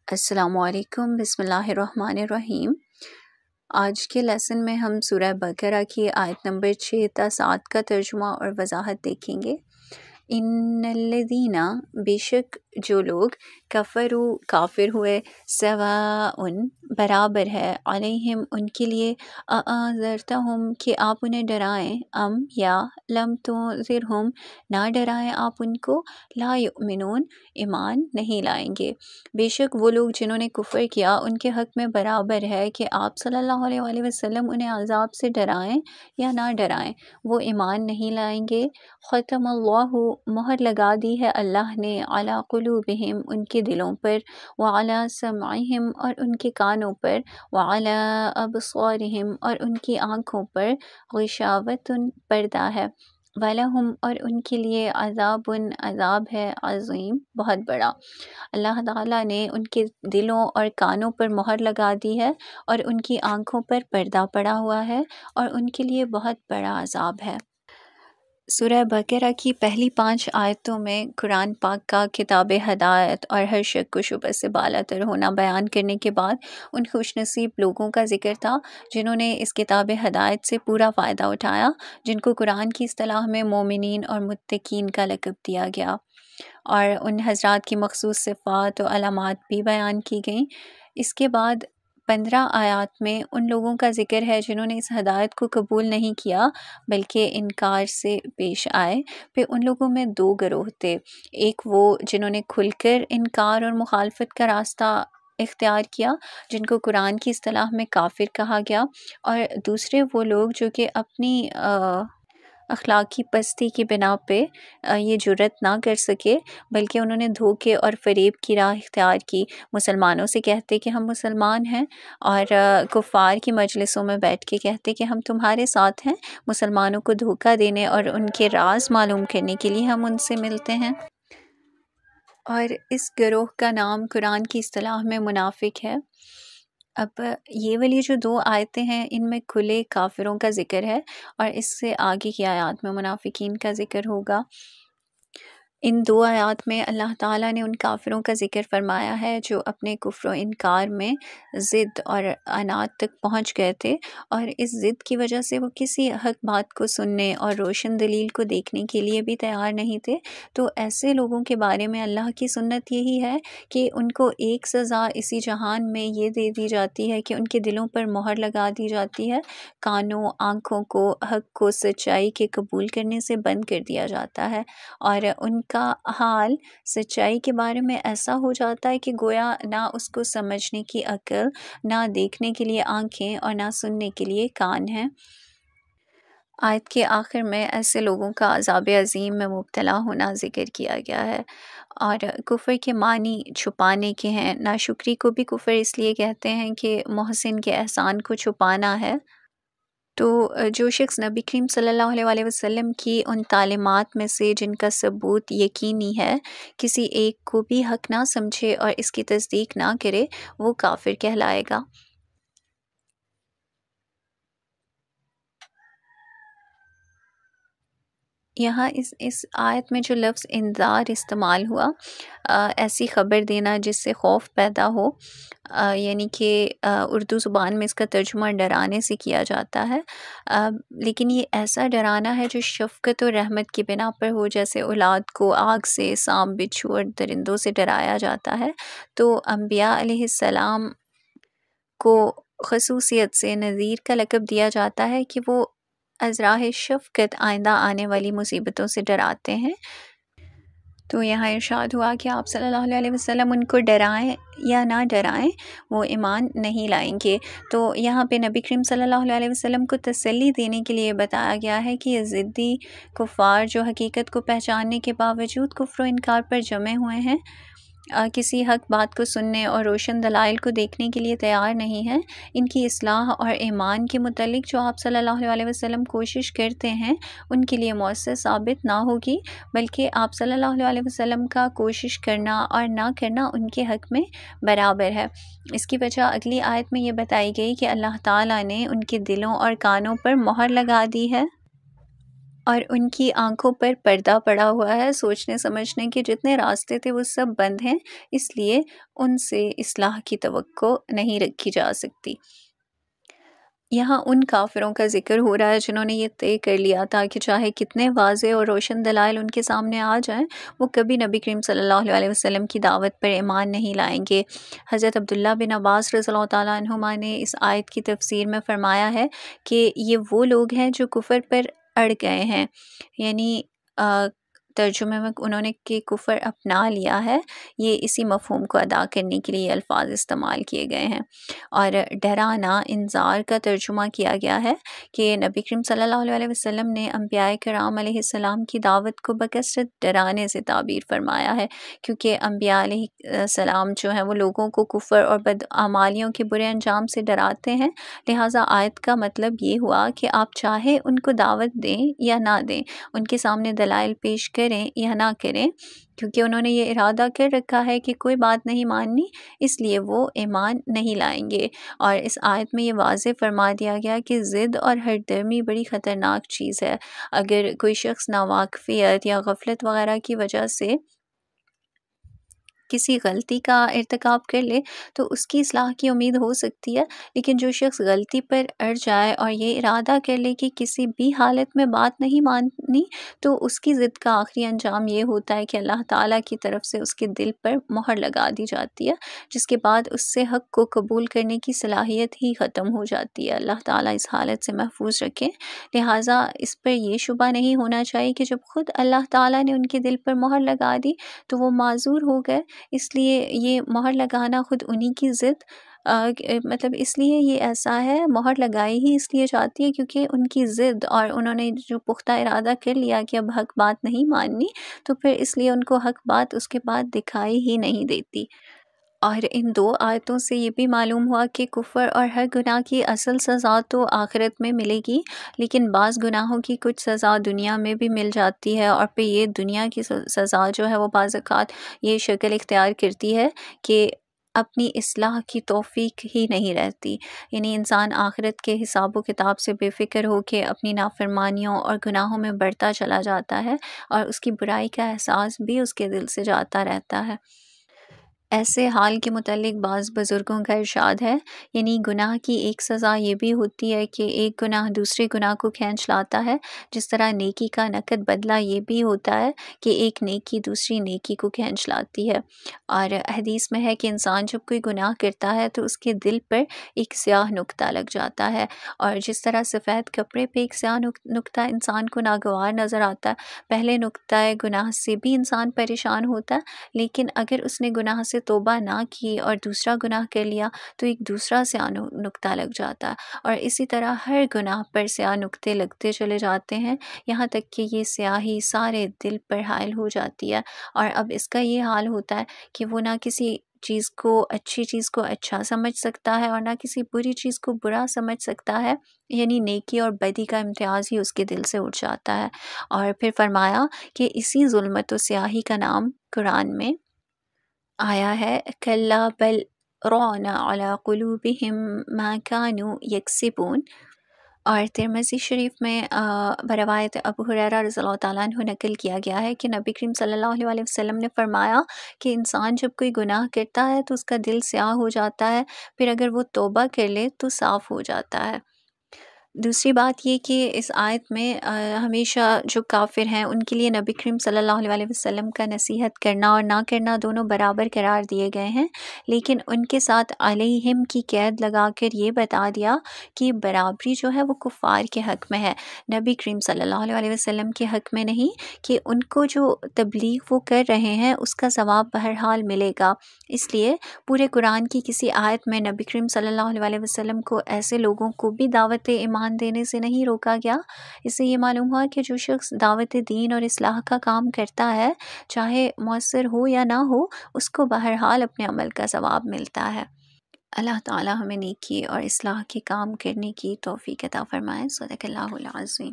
السلام علیکم، بسم اللہ الرحمن الرحیم۔ آج کے لیسن میں ہم سورہ بقرہ کی آیت نمبر 6 تا 7 کا ترجمہ اور وضاحت دیکھیں گے۔ ان الذین، بے شک جو لوگ کفروا کافر ہوئے، سواء برابر ہے، علیہم ان کے لیے، اانذرتہم کہ آپ انہیں ڈرائیں، ام یا لم تنذرہم نہ ڈرائیں آپ ان کو، لا یؤمنون ایمان نہیں لائیں گے۔ بے شک وہ لوگ جنہوں نے کفر کیا ان کے حق میں برابر ہے کہ آپ صلی اللہ علیہ وآلہ وسلم انہیں عذاب سے ڈرائیں یا نہ ڈرائیں، وہ ایمان نہیں لائیں گے۔ ختم اللہ، مہر لگا دی ہے اللہ نے، علی قلوبہم ان کے دلوں پر، وعلی سمعہم اور ان کے کانوں پر، وعلی ابصارہم اور ان کی آنکھوں پر، غشاوۃ پردہ ہے، وَلَهُمْ اور ان کے لیے عذاب عذاب ہے، عظیم بہت بڑا۔ اللہ تعالیٰ نے ان کے دلوں اور کانوں پر مہر لگا دی ہے اور ان کی آنکھوں پر پردہ پڑا ہوا ہے اور ان کے لیے بہت بڑا عذاب ہے۔ سورہ بقرہ کی پہلی 5 آیتوں میں قرآن پاک کا کتاب ہدایت اور ہر شک و شبہ سے بالا تر ہونا بیان کرنے کے بعد ان خوش نصیب لوگوں کا ذکر تھا جنہوں نے اس کتاب ہدایت سے پورا فائدہ اٹھایا، جن کو قرآن کی اصطلاح میں مومنین اور متقین کا لقب دیا گیا، اور ان حضرات کی مخصوص صفات و علامات بھی بیان کی گئیں۔ اس کے بعد 15 آیات میں ان لوگوں کا ذکر ہے جنہوں نے اس ہدایت کو قبول نہیں کیا بلکہ انکار سے پیش آئے۔ پھر ان لوگوں میں 2 گروہ تھے، ایک وہ جنہوں نے کھل کر انکار اور مخالفت کا راستہ اختیار کیا، جن کو قرآن کی اصطلاح میں کافر کہا گیا، اور دوسرے وہ لوگ جو کہ اپنی اخلاقی پستی کی بنا پہ یہ جرت نہ کر سکے بلکہ انہوں نے دھوکے اور فریب کی راہ اختیار کی، مسلمانوں سے کہتے کہ ہم مسلمان ہیں اور کفار کی مجلسوں میں بیٹھ کے کہتے کہ ہم تمہارے ساتھ ہیں، مسلمانوں کو دھوکہ دینے اور ان کے راز معلوم کرنے کے لیے ہم ان سے ملتے ہیں۔ اور اس گروہ کا نام قرآن کی اصطلاح میں منافق ہے۔ اب یہ والی جو 2 آیتیں ہیں ان میں کھلے کافروں کا ذکر ہے اور اس سے آگے کی آیات میں منافقین کا ذکر ہوگا۔ ان 2 آیات میں اللہ تعالیٰ نے ان کافروں کا ذکر فرمایا ہے جو اپنے کفر و انکار میں ضد اور عناد تک پہنچ گئے تھے، اور اس ضد کی وجہ سے وہ کسی حق بات کو سننے اور روشن دلیل کو دیکھنے کے لیے بھی تیار نہیں تھے۔ تو ایسے لوگوں کے بارے میں اللہ کی سنت یہی ہے کہ ان کو ایک سزا اسی جہان میں یہ دے دی جاتی ہے کہ ان کے دلوں پر مہر لگا دی جاتی ہے، کانوں آنکھوں کو حق کو سچائی کے قبول کرنے سے بند کر دیا جاتا ہے، اور ان کا حال سچائی کے بارے میں ایسا ہو جاتا ہے کہ گویا نہ اس کو سمجھنے کی عقل، نہ دیکھنے کے لیے آنکھیں اور نہ سننے کے لیے کان ہیں۔ آیت کے آخر میں ایسے لوگوں کا عذاب عظیم میں مبتلا ہونا ذکر کیا گیا ہے، اور کفر کے معنی چھپانے کے ہیں۔ ناشکری کو بھی کفر اس لیے کہتے ہیں کہ محسن کے احسان کو چھپانا ہے۔ تو جو شخص نبی کریم صلی اللہ علیہ وآلہ وسلم کی ان تعلیمات میں سے جن کا ثبوت یقینی ہے کسی ایک کو بھی حق نہ سمجھے اور اس کی تصدیق نہ کرے، وہ کافر کہلائے گا۔ یہاں اس آیت میں جو لفظ انذار استعمال ہوا، ایسی خبر دینا جس سے خوف پیدا ہو، یعنی کہ اردو زبان میں اس کا ترجمہ ڈرانے سے کیا جاتا ہے، لیکن یہ ایسا ڈرانا ہے جو شفقت اور رحمت کی بنا پر ہو، جیسے اولاد کو آگ سے، سانپ بچھو اور درندوں سے ڈرایا جاتا ہے۔ تو انبیاء علیہ السلام کو خصوصیت سے نذیر کا لقب دیا جاتا ہے کہ وہ از راہ شفقت آئندہ آنے والی مصیبتوں سے ڈراتے ہیں۔ تو یہاں ارشاد ہوا کہ آپ صلی اللہ علیہ وسلم ان کو ڈرائیں یا نہ ڈرائیں، وہ ایمان نہیں لائیں گے۔ تو یہاں پہ نبی کریم صلی اللہ علیہ وسلم کو تسلی دینے کے لیے بتایا گیا ہے کہ یہ ضدی کفار جو حقیقت کو پہچاننے کے باوجود کفر و انکار پر جمے ہوئے ہیں، کسی حق بات کو سننے اور روشن دلائل کو دیکھنے کے لیے تیار نہیں ہیں، ان کی اصلاح اور ایمان کے متعلق جو آپ صلی اللہ علیہ وسلم کوشش کرتے ہیں ان کے لیے مؤثر ثابت نہ ہوگی، بلکہ آپ صلی اللہ علیہ وسلم کا کوشش کرنا اور نہ کرنا ان کے حق میں برابر ہے۔ اس کی وجہ اگلی آیت میں یہ بتائی گئی کہ اللہ تعالیٰ نے ان کے دلوں اور کانوں پر مہر لگا دی ہے۔ اور ان کی آنکھوں پر پردہ پڑا ہوا ہے، سوچنے سمجھنے کے جتنے راستے تھے وہ سب بند ہیں، اس لیے ان سے اصلاح کی توقع نہیں رکھی جا سکتی۔ یہاں ان کافروں کا ذکر ہو رہا ہے جنہوں نے یہ طے کر لیا تھا کہ چاہے کتنے واضح اور روشن دلائل ان کے سامنے آ جائیں، وہ کبھی نبی کریم صلی اللہ علیہ وسلم کی دعوت پر ایمان نہیں لائیں گے۔ حضرت عبداللہ بن عباس رضی اللہ تعالیٰ عنہما نے اس آیت کی تفسیر میں فرمایا ہے کہ یہ وہ لوگ ہیں جو کفر پر اڑ گئے ہیں، یعنی ترجمے میں انہوں نے کہ کفر اپنا لیا ہے، یہ اسی مفہوم کو ادا کرنے کے لیے یہ الفاظ استعمال کیے گئے ہیں۔ اور ڈرانا، انذار کا ترجمہ کیا گیا ہے کہ نبی کریم صلی اللہ علیہ وسلم نے انبیاء کرام علیہ السلام کی دعوت کو بکثرت ڈرانے سے تعبیر فرمایا ہے، کیونکہ انبیاء علیہ السلام جو ہیں وہ لوگوں کو کفر اور بدعمالیوں کے برے انجام سے ڈراتے ہیں، لہٰذا آیت کا مطلب یہ ہوا کہ آپ چاہے ان کو دعوت دیں یا نہ دیں، ان کے سامنے دلائل پیش کریں یا نہ کریں، کیونکہ انہوں نے یہ ارادہ کر رکھا ہے کہ کوئی بات نہیں ماننی، اس لیے وہ ایمان نہیں لائیں گے۔ اور اس آیت میں یہ واضح فرما دیا گیا کہ ضد اور ہردرمی بڑی خطرناک چیز ہے۔ اگر کوئی شخص ناواقفیت یا غفلت وغیرہ کی وجہ سے کسی غلطی کا ارتکاب کر لے تو اس کی اصلاح کی امید ہو سکتی ہے، لیکن جو شخص غلطی پر اڑ جائے اور یہ ارادہ کر لے کہ کسی بھی حالت میں بات نہیں ماننی، تو اس کی ضد کا آخری انجام یہ ہوتا ہے کہ اللہ تعالیٰ کی طرف سے اس کے دل پر مہر لگا دی جاتی ہے، جس کے بعد اس سے حق کو قبول کرنے کی صلاحیت ہی ختم ہو جاتی ہے۔ اللہ تعالیٰ اس حالت سے محفوظ رکھے۔ لہٰذا اس پر یہ شبہ نہیں ہونا چاہیے کہ جب خود اللہ تعالیٰ نے ان کے دل پر مہر لگا دی تو وہ معذور ہو گئے، اس لیے یہ مہر لگانا خود انہی کی ضد مطلب اس لیے یہ ایسا ہے، مہر لگائی ہی اس لیے جاتی ہے کیونکہ ان کی ضد اور انہوں نے جو پختہ ارادہ کر لیا کہ اب حق بات نہیں ماننی، تو پھر اس لیے ان کو حق بات اس کے بعد دکھائی ہی نہیں دیتی۔ اور ان دو آیتوں سے یہ بھی معلوم ہوا کہ کفر اور ہر گناہ کی اصل سزا تو آخرت میں ملے گی، لیکن بعض گناہوں کی کچھ سزا دنیا میں بھی مل جاتی ہے، اور پھر یہ دنیا کی سزا جو ہے وہ بعض اوقات یہ شکل اختیار کرتی ہے کہ اپنی اصلاح کی توفیق ہی نہیں رہتی، یعنی انسان آخرت کے حساب و کتاب سے بے فکر ہو کے اپنی نافرمانیوں اور گناہوں میں بڑھتا چلا جاتا ہے، اور اس کی برائی کا احساس بھی اس کے دل سے جاتا رہتا ہے۔ ایسے حال کے متعلق بعض بزرگوں کا ارشاد ہے، یعنی گناہ کی ایک سزا یہ بھی ہوتی ہے کہ ایک گناہ دوسرے گناہ کو کھینچ لاتا ہے، جس طرح نیکی کا نقد بدلہ یہ بھی ہوتا ہے کہ ایک نیکی دوسری نیکی کو کھینچ لاتی ہے۔ اور حدیث میں ہے کہ انسان جب کوئی گناہ کرتا ہے تو اس کے دل پر ایک سیاہ نقطہ لگ جاتا ہے، اور جس طرح سفید کپڑے پہ ایک سیاہ نقطہ انسان کو ناگوار نظر آتا ہے، پہلے نقطہ گناہ سے بھی انسان پریشان ہوتا ہے، لیکن اگر اس نے گناہ سے توبہ نہ کی اور دوسرا گناہ کر لیا تو ایک دوسرا سیاہ نقطہ لگ جاتا ہے، اور اسی طرح ہر گناہ پر سیاہ نقطے لگتے چلے جاتے ہیں، یہاں تک کہ یہ سیاہی سارے دل پر حائل ہو جاتی ہے، اور اب اس کا یہ حال ہوتا ہے کہ وہ نہ کسی چیز کو اچھی چیز کو اچھا سمجھ سکتا ہے اور نہ کسی بری چیز کو برا سمجھ سکتا ہے، یعنی نیکی اور بدی کا امتیاز ہی اس کے دل سے اٹھ جاتا ہے۔ اور پھر فرمایا کہ اسی ظلمت و سیاہی کا نام قرآن میں آیا ہے کَلَّا بَلْ رَانَ عَلَىٰ قُلُوبِهِمْ مَا كَانُوا يَكْسِبُونَ۔ اور ترمذی شریف میں بروایت ابو ہریرہ رضی اللہ تعالیٰ عنہ نقل کیا گیا ہے کہ نبی کریم صلی اللہ علیہ وسلم نے فرمایا کہ انسان جب کوئی گناہ کرتا ہے تو اس کا دل سیاہ ہو جاتا ہے، پھر اگر وہ توبہ کر لے تو صاف ہو جاتا ہے۔ دوسری بات یہ کہ اس آیت میں ہمیشہ جو کافر ہیں ان کے لیے نبی کریم صلی اللہ علیہ وسلم کا نصیحت کرنا اور نہ کرنا دونوں برابر قرار دیے گئے ہیں، لیکن ان کے ساتھ علیہم کی قید لگا کر یہ بتا دیا کہ برابری جو ہے وہ کفار کے حق میں ہے، نبی کریم صلی اللہ علیہ وسلم کے حق میں نہیں، کہ ان کو جو تبلیغ وہ کر رہے ہیں اس کا ثواب بہرحال ملے گا۔ اس لیے پورے قرآن کی کسی آیت میں نبی کریم صلی اللہ علیہ وسلم کو ایسے لوگوں کو بھی دعوت ایمان دینے سے نہیں روکا گیا۔ اس سے یہ معلوم ہوا کہ جو شخص دعوت دین اور اصلاح کا کام کرتا ہے، چاہے مؤثر ہو یا نہ ہو، اس کو بہرحال اپنے عمل کا ثواب ملتا ہے۔ اللہ تعالی ہمیں نیکی اور اصلاح کے کام کرنے کی توفیق عطا فرمائے۔ صدق اللہ العظیم۔